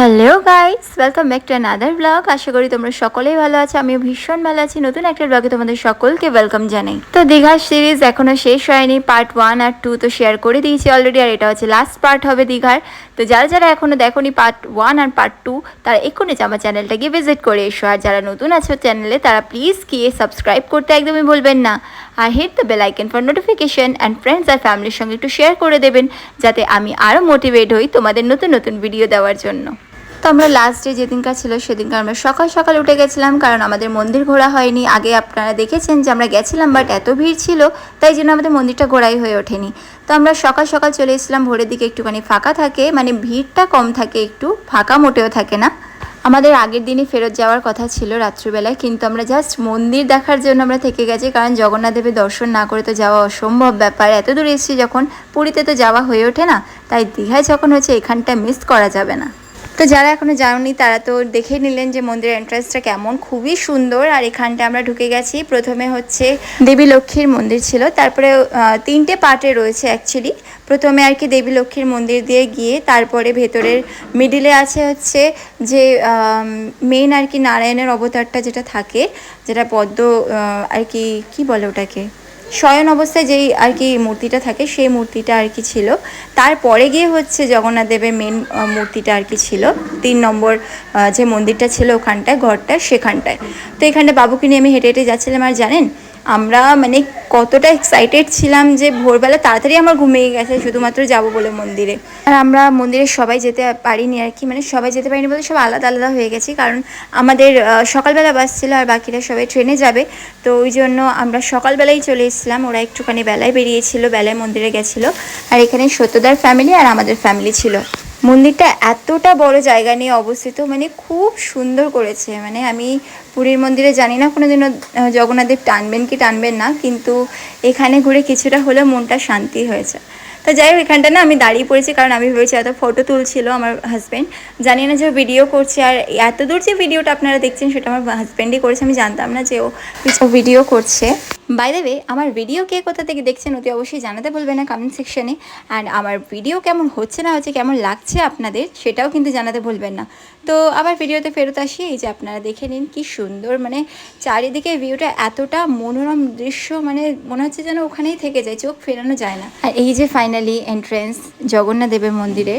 Hello guys, welcome back to another blog. আশা করি তোমরা সকলেই ভালো আছো। আমিও ভীষণ ভালো আছি। নতুন একটা ব্লগে তোমাদের সকলকে ওয়েলকাম জানাই। তো দীঘার সিরিজ এখনো শেষ হয়নি। পার্ট 1 আর 2 তো শেয়ার করে দিয়েছি অলরেডি, আর এটা হচ্ছে লাস্ট পার্ট হবে দীঘার। তো যারা যারা এখনো দেখোনি পার্ট 1 আর পার্ট 2, তারা এক্ষুনি আমার চ্যানেলটা গিয়ে ভিজিট করে এসো। আর যারা নতুন আছো চ্যানেলে, তারা প্লিজ গিয়ে সাবস্ক্রাইব করতে একদমই ভুলবেন না। আর hit the bell icon for notification, and friends আর ফ্যামিলির সঙ্গে একটু শেয়ার করে দেবেন, যাতে আমি আরও মোটিভেট হই তোমাদের নতুন নতুন ভিডিও দেওয়ার জন্য। তো আমরা লাস্ট ডে যেদিনকার ছিল সেদিনকার আমরা সকাল সকাল উঠে গেছিলাম, কারণ আমাদের মন্দির ঘোরা হয়নি। আগে আপনারা দেখেছেন যে আমরা গেছিলাম, বাট এত ভিড় ছিল তাই জন্য আমাদের মন্দিরটা ঘোরাই হয়ে ওঠেনি। তো আমরা সকাল সকাল চলে এসেছিলাম। ভোরের দিকে একটুখানি ফাঁকা থাকে, মানে ভিড়টা কম থাকে, একটু ফাঁকা মোটেও থাকে না। আমাদের আগের দিনই ফেরত যাওয়ার কথা ছিল রাত্রিবেলায়, কিন্তু আমরা জাস্ট মন্দির দেখার জন্য আমরা থেকে গেছি, কারণ জগন্নাথ দেবের দর্শন না করে তো যাওয়া অসম্ভব ব্যাপার। এত দূর এসেছি যখন, পুরীতে তো যাওয়া হয়ে ওঠে না, তাই দীঘায় যখন হচ্ছে এখানটা মিস করা যাবে না। তো যারা এখনো যাওনি তারা তো দেখে নিলেন যে মন্দিরের এন্ট্রান্সটা কেমন, খুবই সুন্দর। আর এখানটা আমরা ঢুকে গেছি। প্রথমে হচ্ছে দেবী লক্ষ্মীর মন্দির ছিল, তারপরে 3টে পার্টে রয়েছে অ্যাকচুয়ালি। প্রথমে আর কি দেবী লক্ষ্মীর মন্দির দিয়ে গিয়ে তারপরে ভেতরের মিডিলে আছে হচ্ছে যে মেইন আর কি নারায়ণের অবতারটা যেটা থাকে, যেটা পদ্ম আর কি কী বলে ওটাকে, শয়ন অবস্থায় যেই আর কি মূর্তিটা থাকে, সেই মূর্তিটা আর কি ছিল। তারপরে গিয়ে হচ্ছে জগন্নাথ দেবের মেন মূর্তিটা আর কি ছিল 3 নম্বর যে মন্দিরটা ছিল ওখানটায়, ঘরটায়, সেখানটায়। তো এখানটা বাবুকে নিয়ে আমি হেঁটে হেঁটে যাচ্ছিলাম। আর জানেন আমরা মানে কতটা এক্সাইটেড ছিলাম যে ভোরবেলা তাড়াতাড়ি আমার ঘুমিয়ে গেছে শুধুমাত্র যাব বলে মন্দিরে। আর আমরা মন্দিরে সবাই যেতে পারিনি আর কি, মানে সবাই যেতে পারিনি বলতে সব আলাদা আলাদা হয়ে গেছি, কারণ আমাদের সকালবেলা বাস ছিল আর বাকিরা সবাই ট্রেনে যাবে। তো ওই জন্য আমরা সকালবেলাই চলে এসেছিলাম। ওরা একটুখানি বেলায় বেরিয়েছিল, বেলায় মন্দিরে গেছিলো। আর এখানে সত্যদার ফ্যামিলি আর আমাদের ফ্যামিলি ছিল। মন্দিরটা এতটা বড় জায়গা নিয়ে অবস্থিত, মানে খুব সুন্দর করেছে। মানে আমি পুরীর মন্দিরে জানি না কোনোদিনও জগন্নাথদেব টানবেন কি টানবেন না, কিন্তু এখানে ঘুরে কিছুটা হলেও মনটা শান্তি হয়েছে। তো যাই হোক, এখানটা না আমি দাঁড়িয়ে পড়েছি, কারণ আমি ভেবেছি এত ফটো তুলছিল আমার হাজব্যান্ড, জানি না যে ও ভিডিও করছে। আর এত দূর যে ভিডিওটা আপনারা দেখছেন সেটা আমার হাজব্যান্ডই করেছে, আমি জানতাম না যে ও ভিডিও করছে। বাই দ্য ওয়ে, আমার ভিডিও কে কোথা থেকে দেখছেন অতি অবশ্যই জানাতে বলবেন না কমেন্ট সেকশনে। অ্যান্ড আমার ভিডিও কেমন হচ্ছে না হচ্ছে, কেমন লাগছে আপনাদের, সেটাও কিন্তু জানাতে ভুলবেন না। তো আবার ভিডিওতে ফেরত আসি। এই যে আপনারা দেখে নিন কি সুন্দর, মানে চারিদিকে ভিউটা এতটা মনোরম দৃশ্য, মানে মনে হচ্ছে যেন ওখানেই থেকে যায়, চোখ ফেরানো যায় না। আর এই যে ফাইনালি এন্ট্রেন্স জগন্নাথ দেবের মন্দিরে,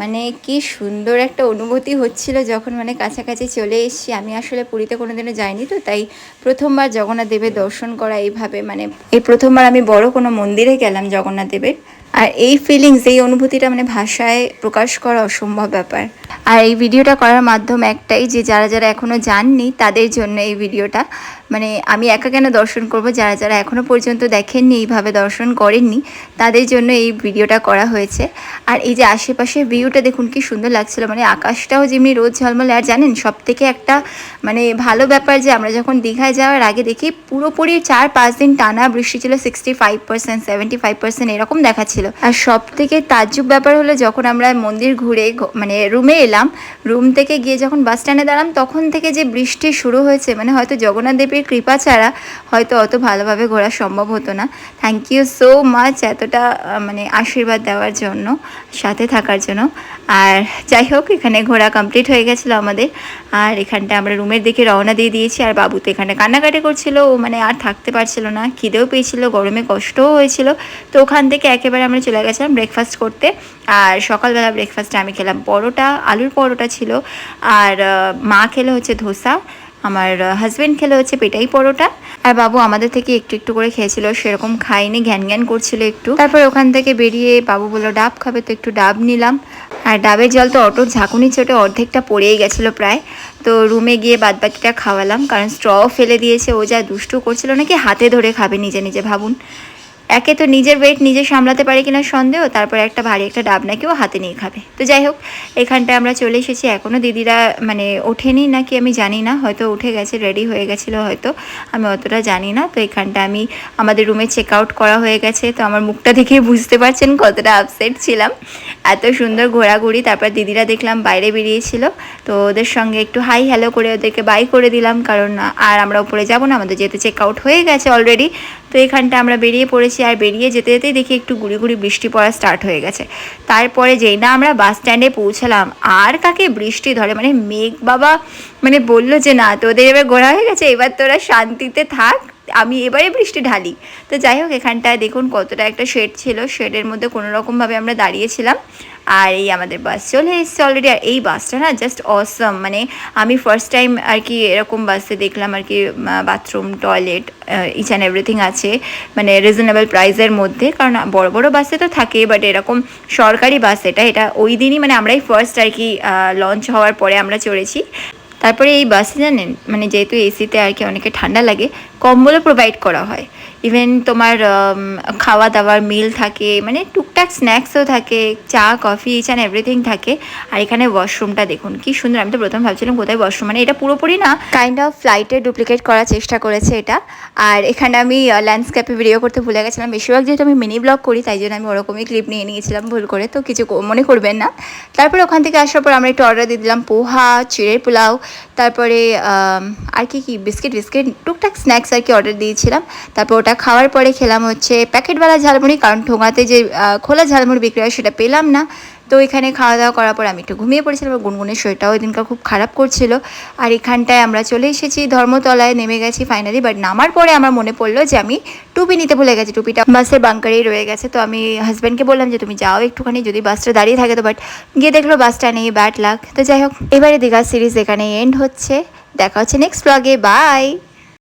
মানে কি সুন্দর একটা অনুভূতি হচ্ছিল যখন মানে কাছাকাছি চলে এসেছি। আমি আসলে পুরীতে কোনোদিনও যাইনি, তো তাই প্রথমবার জগন্নাথ দেবের দর্শন করা এইভাবে, মানে এই প্রথমবার আমি বড় কোনো মন্দিরে গেলাম জগন্নাথ দেবের। আর এই ফিলিংস, এই অনুভূতিটা মানে ভাষায় প্রকাশ করা অসম্ভব ব্যাপার। আর এই ভিডিওটা করার মাধ্যম একটাই, যে যারা যারা এখনও যাননি তাদের জন্য এই ভিডিওটা। মানে আমি একা কেন দর্শন করব, যারা যারা এখনও পর্যন্ত দেখেননি, এইভাবে দর্শন করেননি, তাদের জন্য এই ভিডিওটা করা হয়েছে। আর এই যে আশেপাশের ভিউটা দেখুন কি সুন্দর লাগছিল, মানে আকাশটাও যেমনি রোদ ঝলমলে। আর জানেন সব থেকে একটা মানে ভালো ব্যাপার, যে আমরা যখন দীঘায় যাওয়ার আগে দেখি পুরোপুরি 4-5 দিন টানা বৃষ্টি ছিল, 65%, 75% এরকম দেখাচ্ছিল। আর সব থেকে তাজ্জব ব্যাপার হলো, যখন আমরা মন্দির ঘুরে মানে রুমে এলাম, রুম থেকে গিয়ে যখন বাস স্ট্যান্ডে দাঁড়ালাম, তখন থেকে যে বৃষ্টি শুরু হয়েছে, মানে হয়তো জগন্নাথ দেবের কৃপা ছাড়া হয়তো অত ভালোভাবে ঘোরা সম্ভব হতো না। থ্যাংক ইউ সো মাচ এতটা মানে আশীর্বাদ দেওয়ার জন্য, সাথে থাকার জন্য। আর যাই হোক, এখানে ঘোরা কমপ্লিট হয়ে গেছিলো আমাদের। আর এখানটা আমরা রুমের দিকে রওনা দিয়ে দিয়েছি। আর বাবু তো এখানে কান্নাকাটি করছিল, ও মানে আর থাকতে পারছিল না, খিদেও পেয়েছিল, গরমে কষ্টও হয়েছিল। তো ওখান থেকে একেবারে আমরা চলে গেছিলাম ব্রেকফাস্ট করতে। আর সকালবেলা ব্রেকফাস্টে আমি খেলাম পরোটা, আলুর পরোটা ছিল। আর মা খেলো হচ্ছে ধোসা, আমার হাজব্যান্ড খেলো হচ্ছে পেটাই পরোটা। আর বাবু আমাদের থেকে একটু একটু করে খেয়েছিল, সেরকম খাইনি, ঘ্যান ঘ্যান করছিল একটু। তারপর ওখান থেকে বেরিয়ে বাবু বললো ডাব খাবে, তো একটু ডাব নিলাম। আর ডাবের জল তো অটোর ঝাঁকুনি চোটে অর্ধেকটা পড়েই গেছিলো প্রায়। তো রুমে গিয়ে বাদবাকিটা খাওয়ালাম, কারণ স্ট্রও ফেলে দিয়েছে। ও যা দুষ্টু করছিল নাকি হাতে ধরে খাবে নিজে নিজে, ভাবুন। একে তো নিজের ওয়েট নিজে সামলাতে পারে কিনা সন্দেহ, তারপরে একটা ভারী একটা ডাব নাকি ও হাতে নিয়ে খাবে। তো যাই হোক, এখানটায় আমরা চলে এসেছি। এখনও দিদিরা মানে ওঠেনি নাকি আমি জানি না, হয়তো উঠে গেছে, রেডি হয়ে গেছিলো হয়তো, আমি অতটা জানি না। তো এখানটা আমি আমাদের রুমে চেক আউট করা হয়ে গেছে। তো আমার মুখটা দেখে বুঝতে পারছেন কতটা আপসেট ছিলাম। এত সুন্দর ঘোরাঘুরি, তারপর দিদিরা দেখলাম বাইরে বেরিয়েছিল, তো ওদের সঙ্গে একটু হাই হ্যালো করে ওদেরকে বাই করে দিলাম, কারণ আর আমরা উপরে যাব না, আমাদের যেহেতু চেক আউট হয়ে গেছে অলরেডি। তো এখানটা আমরা বেরিয়ে পড়েছি, আর বেরিয়ে যেতে যেতেই দেখি একটু গুড়ি গুড়ি বৃষ্টি পড়া স্টার্ট হয়ে গেছে। তারপরে যেই না আমরা বাস স্ট্যান্ডে পৌঁছালাম, আর কাকে বৃষ্টি ধরে, মানে মেঘ বাবা মানে বললো যে না, তোদের এবার ঘোরা হয়ে গেছে, এবার তোরা শান্তিতে থাক, আমি এবারে বৃষ্টি ঢালি। তো যাই হোক, এখানটায় দেখুন কতটা একটা শেড ছিল, শেডের মধ্যে কোনোরকমভাবে আমরা দাঁড়িয়েছিলাম। আর এই আমাদের বাস চলে এসেছে অলরেডি। আর এই বাসটা না জাস্ট অসম, মানে আমি ফার্স্ট টাইম আর কি এরকম বাসে দেখলাম আর কি, bathroom, toilet, each and everything আছে, মানে রিজনেবল প্রাইসের মধ্যে। কারণ বড় বড় বাসে তো থাকে, বাট এরকম সরকারি বাস এটা ওই দিনই, মানে আমরাই ফার্স্ট আর কি লঞ্চ হওয়ার পরে আমরা চড়েছি। তারপরে এই বাসে জানেন, মানে যেহেতু এসিতে আর কি অনেকে ঠান্ডা লাগে, কম্বলও প্রোভাইড করা হয়। ইভেন তোমার খাওয়া দাওয়ার মিল থাকে, মানে টুকটাক স্ন্যাক্সও থাকে, চা কফি ইচ অ্যান্ড এভরিথিং থাকে। আর এখানে ওয়াশরুমটা দেখুন কি সুন্দর। আমি তো প্রথম ভাবছিলাম কোথায় ওয়াশরুম, মানে এটা পুরোপুরি না, কাইন্ড অফ ফ্লাইটের ডুপ্লিকেট করার চেষ্টা করেছে এটা। আর এখানে আমি ল্যান্ডস্কেপে ভিডিও করতে ভুলে গেছিলাম, বেশিরভাগ যেহেতু আমি মিনি ব্লগ করি তাই জন্য আমি ওরকমই ক্লিপ নিয়ে নিয়েছিলাম ভুল করে, তো কিছু মনে করবেন না। তারপরে ওখান থেকে আসার পর আমরা একটু অর্ডার দিয়ে দিলাম পোহা, চিড়ের পোলাও, তারপরে আর কি বিস্কিট টুকটাক স্ন্যাক্স আর কি অর্ডার দিয়েছিলাম। তারপর ওটা খাওয়ার পরে খেলাম হচ্ছে প্যাকেটওয়ালা ঝালমুড়ি, কারণ ঠোঙাতে যে খোলা ঝালমুড়ি বিক্রি হয় সেটা পেলাম না। তো এখানে খাওয়া দাওয়া করার পর আমি একটু ঘুমিয়ে পড়েছিলাম, গুনগুনের শরীরটাও ওই দিনকার খুব খারাপ করছিল। আর এখানটায় আমরা চলে এসেছি ধর্মতলায়, নেমে গেছি ফাইনালি। বাট নামার পরে আমার মনে পড়লো যে আমি টুপি নিতে ভুলে গেছি, টুপিটা বাসের বাঙ্কারেই রয়ে গেছে। তো আমি হাজব্যান্ডকে বললাম যে তুমি যাও একটুখানি, যদি বাসটা দাঁড়িয়ে থাকে তো। বাট গিয়ে দেখলো বাসটা নেই, ব্যাড লাক। তো যাই হোক, এবারে দীঘা সিরিজ এখানে এন্ড হচ্ছে। দেখা হচ্ছে নেক্সট ব্লগে, বাই।